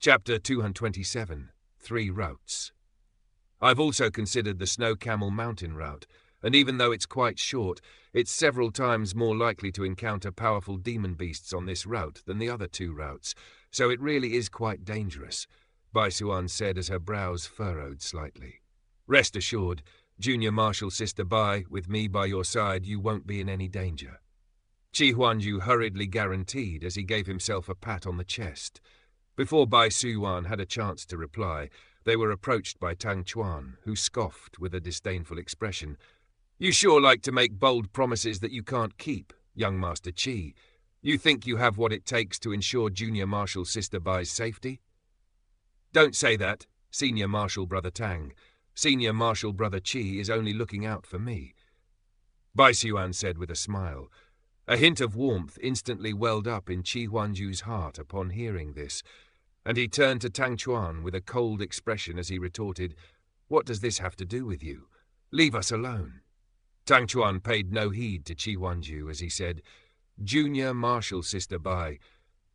Chapter 227, 3 Routes. I've also considered the Snow Camel Mountain route, and even though it's quite short, it's several times more likely to encounter powerful demon beasts on this route than the other 2 routes, so it really is quite dangerous, Bai Suan said as her brows furrowed slightly. Rest assured, Junior Marshal Sister Bai, with me by your side, you won't be in any danger. Qi Huanyu hurriedly guaranteed as he gave himself a pat on the chest. Before Bai Suan had a chance to reply, they were approached by Tang Chuan, who scoffed with a disdainful expression. You sure like to make bold promises that you can't keep, young Master Qi. You think you have what it takes to ensure Junior Marshal Sister Bai's safety? Don't say that, Senior Marshal Brother Tang. Senior Marshal Brother Qi is only looking out for me. Bai Suan said with a smile. A hint of warmth instantly welled up in Qi Huanyu's heart upon hearing this, and he turned to Tang Chuan with a cold expression as he retorted, What does this have to do with you? Leave us alone. Tang Chuan paid no heed to Qi Huanyu as he said, Junior Marshal Sister Bai,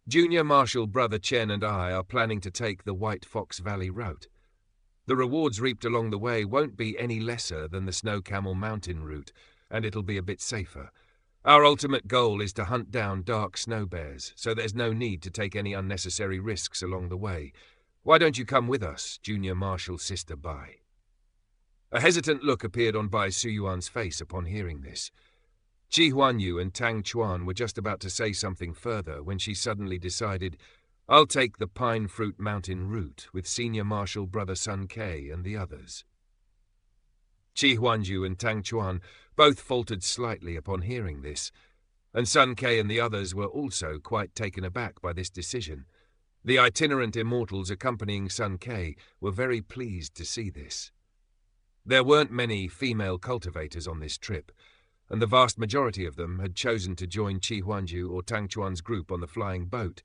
Junior Marshal Brother Chen and I are planning to take the White Fox Valley route. The rewards reaped along the way won't be any lesser than the Snow Camel Mountain route, and it'll be a bit safer. Our ultimate goal is to hunt down dark snow bears, so there's no need to take any unnecessary risks along the way. Why don't you come with us, Junior Marshal Sister Bai? A hesitant look appeared on Bai Suyuan's face upon hearing this. Qi Huanyu and Tang Chuan were just about to say something further when she suddenly decided, I'll take the Pine Fruit Mountain route with Senior Marshal Brother Sun Ke and the others. Qi Huanyu and Tang Chuan both faltered slightly upon hearing this, and Sun Ke and the others were also quite taken aback by this decision. The itinerant immortals accompanying Sun Ke were very pleased to see this. There weren't many female cultivators on this trip, and the vast majority of them had chosen to join Qi Huanyu or Tang Chuan's group on the flying boat,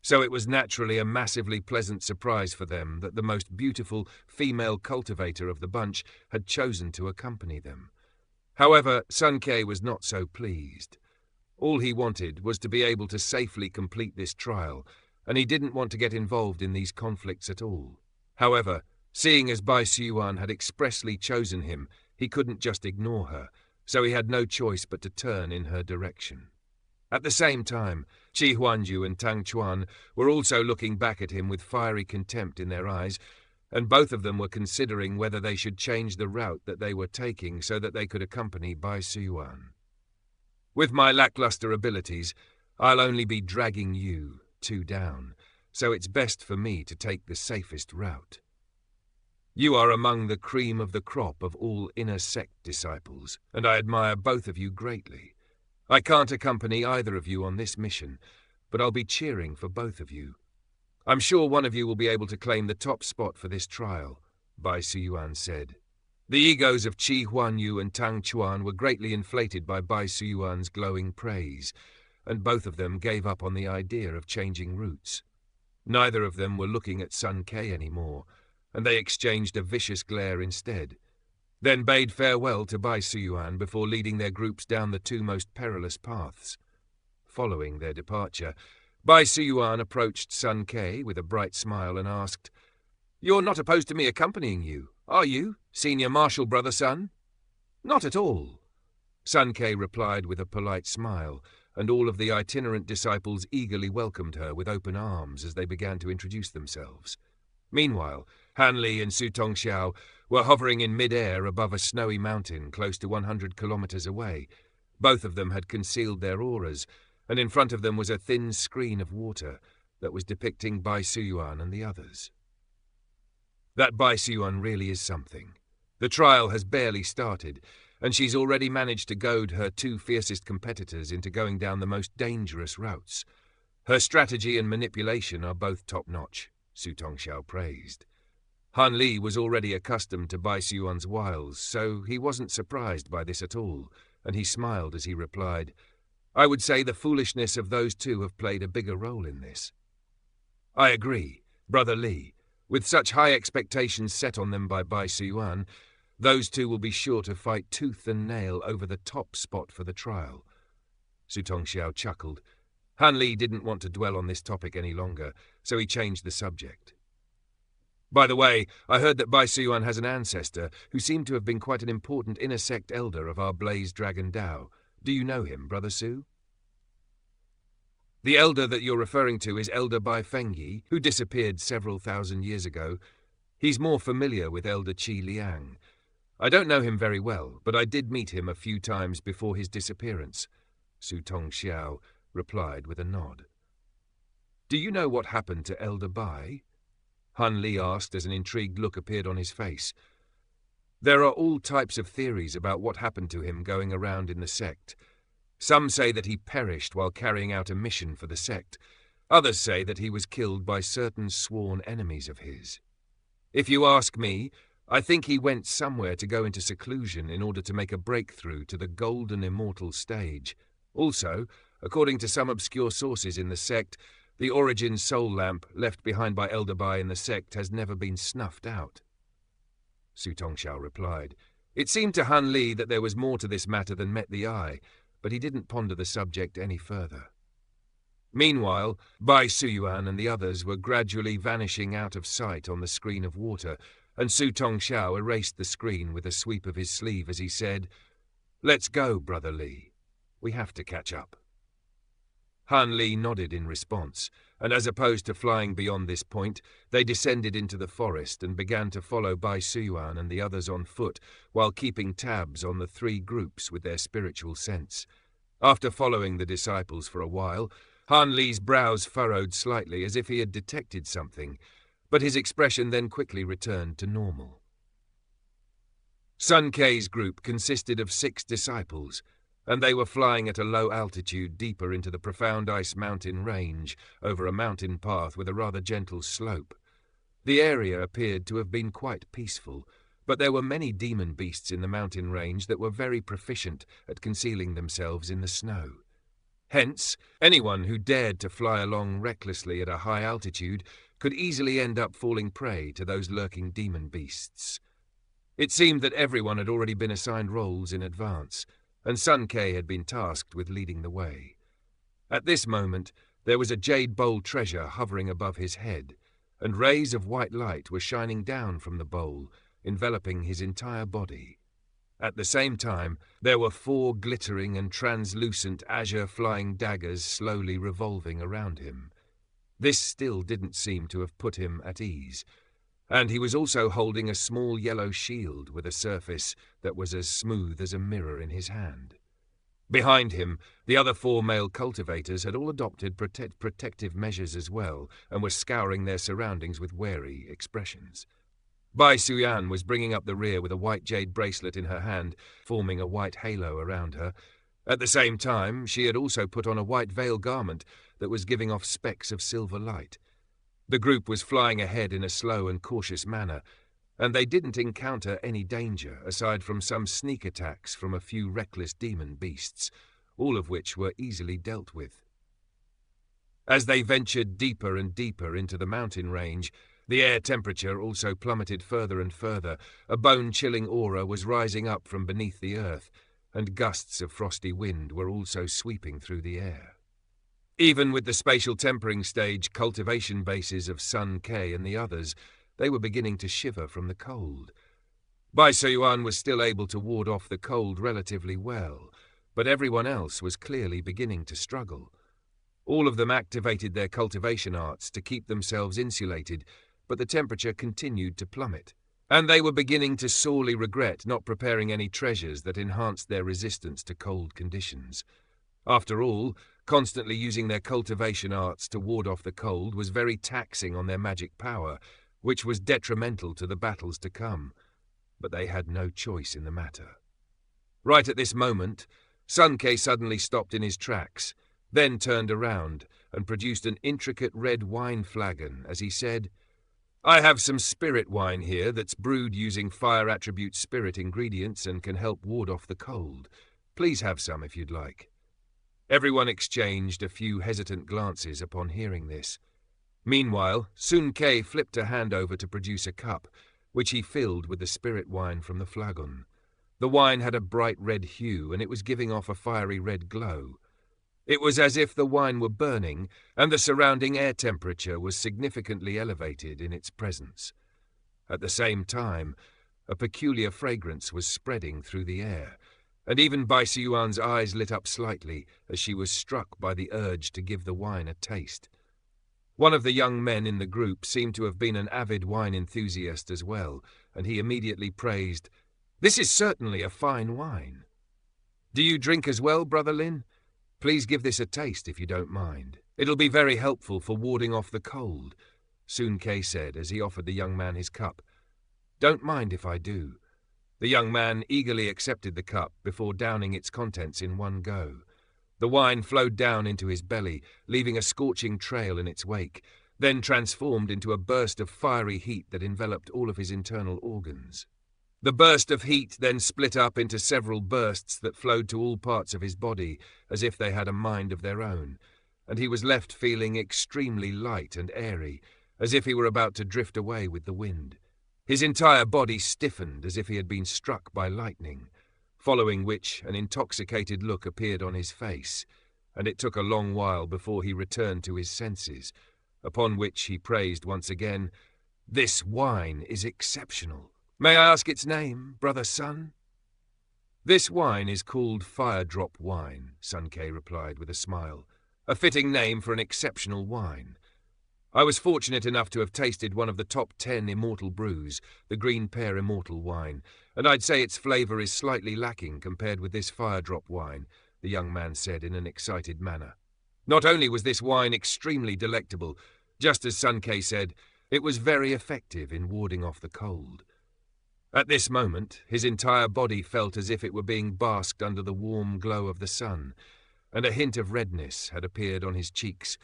so it was naturally a massively pleasant surprise for them that the most beautiful female cultivator of the bunch had chosen to accompany them. However, Sun Ke was not so pleased. All he wanted was to be able to safely complete this trial, and he didn't want to get involved in these conflicts at all. However, seeing as Bai Suan had expressly chosen him, he couldn't just ignore her, so he had no choice but to turn in her direction. At the same time, Qi Huanyu and Tang Chuan were also looking back at him with fiery contempt in their eyes, and both of them were considering whether they should change the route that they were taking so that they could accompany Bai Suan. With my lackluster abilities, I'll only be dragging you 2 down, so it's best for me to take the safest route. You are among the cream of the crop of all inner sect disciples, and I admire both of you greatly. I can't accompany either of you on this mission, but I'll be cheering for both of you. I'm sure one of you will be able to claim the top spot for this trial, Bai Suan said. The egos of Qi Huanyu and Tang Chuan were greatly inflated by Bai Suan's glowing praise, and both of them gave up on the idea of changing routes. Neither of them were looking at Sun Ke anymore, and they exchanged a vicious glare instead, then bade farewell to Bai Suan before leading their groups down the 2 most perilous paths. Following their departure, Bai Suan approached Sun Ke with a bright smile and asked, You're not opposed to me accompanying you, are you, Senior Marshal Brother Sun? Not at all. Sun Ke replied with a polite smile, and all of the itinerant disciples eagerly welcomed her with open arms as they began to introduce themselves. Meanwhile, Han Li and Su Tongxiao were hovering in mid-air above a snowy mountain close to 100 kilometers away. Both of them had concealed their auras, and in front of them was a thin screen of water that was depicting Bai Suan and the others. That Bai Suan really is something. The trial has barely started, and she's already managed to goad her 2 fiercest competitors into going down the most dangerous routes. Her strategy and manipulation are both top-notch, Su Tongxiao praised. Han Li was already accustomed to Bai Suan's wiles, so he wasn't surprised by this at all, and he smiled as he replied, I would say the foolishness of those 2 have played a bigger role in this. I agree, Brother Li. With such high expectations set on them by Bai Suan, those 2 will be sure to fight tooth and nail over the top spot for the trial. Su Tongxiao chuckled. Han Li didn't want to dwell on this topic any longer, so he changed the subject. By the way, I heard that Bai Suyuan has an ancestor who seemed to have been quite an important inner sect elder of our Blaze Dragon Dao. Do you know him, Brother Su? The elder that you're referring to is Elder Bai Fengyi, who disappeared several thousand years ago. He's more familiar with Elder Qi Liang. I don't know him very well, but I did meet him a few times before his disappearance, Su Tongxiao replied with a nod. Do you know what happened to Elder Bai? Han Li asked as an intrigued look appeared on his face. There are all types of theories about what happened to him going around in the sect. Some say that he perished while carrying out a mission for the sect. Others say that he was killed by certain sworn enemies of his. If you ask me, I think he went somewhere to go into seclusion in order to make a breakthrough to the golden immortal stage. Also, according to some obscure sources in the sect, the origin soul lamp left behind by Elder Bai in the sect has never been snuffed out. Su Tongxiao replied. It seemed to Han Li that there was more to this matter than met the eye, but he didn't ponder the subject any further. Meanwhile, Bai Suyuan and the others were gradually vanishing out of sight on the screen of water, and Su Tongxiao erased the screen with a sweep of his sleeve as he said, Let's go, Brother Li. We have to catch up. Han Li nodded in response, and as opposed to flying beyond this point, they descended into the forest and began to follow Bai Suyuan and the others on foot, while keeping tabs on the three groups with their spiritual sense. After following the disciples for a while, Han Li's brows furrowed slightly as if he had detected something, but his expression then quickly returned to normal. Sun Kei's group consisted of 6 disciples, and they were flying at a low altitude deeper into the profound ice mountain range over a mountain path with a rather gentle slope. The area appeared to have been quite peaceful, but there were many demon beasts in the mountain range that were very proficient at concealing themselves in the snow. Hence, anyone who dared to fly along recklessly at a high altitude could easily end up falling prey to those lurking demon beasts. It seemed that everyone had already been assigned roles in advance, and Sun Kei had been tasked with leading the way. At this moment, there was a jade bowl treasure hovering above his head, and rays of white light were shining down from the bowl, enveloping his entire body. At the same time, there were 4 glittering and translucent azure flying daggers slowly revolving around him. This still didn't seem to have put him at ease, and he was also holding a small yellow shield with a surface that was as smooth as a mirror in his hand. Behind him, the other 4 male cultivators had all adopted protective measures as well, and were scouring their surroundings with wary expressions. Bai Suyuan was bringing up the rear with a white jade bracelet in her hand, forming a white halo around her. At the same time, she had also put on a white veil garment that was giving off specks of silver light. The group was flying ahead in a slow and cautious manner, and they didn't encounter any danger aside from some sneak attacks from a few reckless demon beasts, all of which were easily dealt with. As they ventured deeper and deeper into the mountain range, the air temperature also plummeted further and further. A bone-chilling aura was rising up from beneath the earth, and gusts of frosty wind were also sweeping through the air. Even with the spatial tempering stage cultivation bases of Sun Kei and the others, they were beginning to shiver from the cold. Bai Suyuan was still able to ward off the cold relatively well, but everyone else was clearly beginning to struggle. All of them activated their cultivation arts to keep themselves insulated, but the temperature continued to plummet, and they were beginning to sorely regret not preparing any treasures that enhanced their resistance to cold conditions. After all, constantly using their cultivation arts to ward off the cold was very taxing on their magic power, which was detrimental to the battles to come, but they had no choice in the matter. Right at this moment, Sun Kei suddenly stopped in his tracks, then turned around and produced an intricate red wine flagon as he said, "I have some spirit wine here that's brewed using fire attribute spirit ingredients and can help ward off the cold. Please have some if you'd like." Everyone exchanged a few hesitant glances upon hearing this. Meanwhile, Sun Kei flipped a hand over to produce a cup, which he filled with the spirit wine from the flagon. The wine had a bright red hue, and it was giving off a fiery red glow. It was as if the wine were burning, and the surrounding air temperature was significantly elevated in its presence. At the same time, a peculiar fragrance was spreading through the air, and even Bai Siyuan's eyes lit up slightly as she was struck by the urge to give the wine a taste. One of the young men in the group seemed to have been an avid wine enthusiast as well, and he immediately praised, "This is certainly a fine wine." "Do you drink as well, Brother Lin? Please give this a taste if you don't mind. It'll be very helpful for warding off the cold," Sun Ke said as he offered the young man his cup. "Don't mind if I do." The young man eagerly accepted the cup before downing its contents in one go. The wine flowed down into his belly, leaving a scorching trail in its wake, then transformed into a burst of fiery heat that enveloped all of his internal organs. The burst of heat then split up into several bursts that flowed to all parts of his body as if they had a mind of their own, and he was left feeling extremely light and airy, as if he were about to drift away with the wind. His entire body stiffened as if he had been struck by lightning, following which an intoxicated look appeared on his face, and it took a long while before he returned to his senses, upon which he praised once again, "This wine is exceptional. May I ask its name, Brother Sun?" "This wine is called Fire Drop Wine," Sun Ke replied with a smile, "a fitting name for an exceptional wine. I was fortunate enough to have tasted one of the top 10 Immortal brews, the Green Pear Immortal wine, and I'd say its flavour is slightly lacking compared with this Fire Drop wine," the young man said in an excited manner. Not only was this wine extremely delectable, just as Sun Ke said, it was very effective in warding off the cold. At this moment, his entire body felt as if it were being basked under the warm glow of the sun, and a hint of redness had appeared on his cheeks,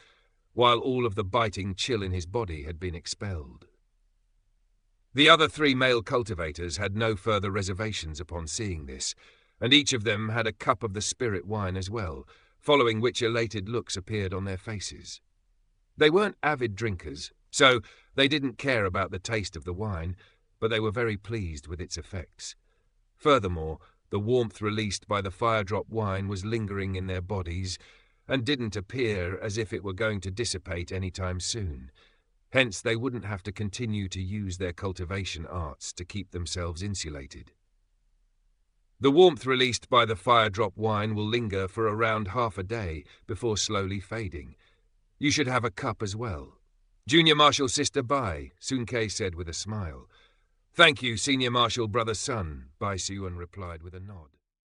while all of the biting chill in his body had been expelled. The other 3 male cultivators had no further reservations upon seeing this, and each of them had a cup of the spirit wine as well, following which elated looks appeared on their faces. They weren't avid drinkers, so they didn't care about the taste of the wine, but they were very pleased with its effects. Furthermore, the warmth released by the fire drop wine was lingering in their bodies, and didn't appear as if it were going to dissipate any time soon. Hence, they wouldn't have to continue to use their cultivation arts to keep themselves insulated. The warmth released by the fire drop wine will linger for around half a day before slowly fading. You should have a cup as well. Junior Marshal Sister Bai, Sun Ke said with a smile. "Thank you, Senior Marshal Brother Sun," Bai Siyuan replied with a nod.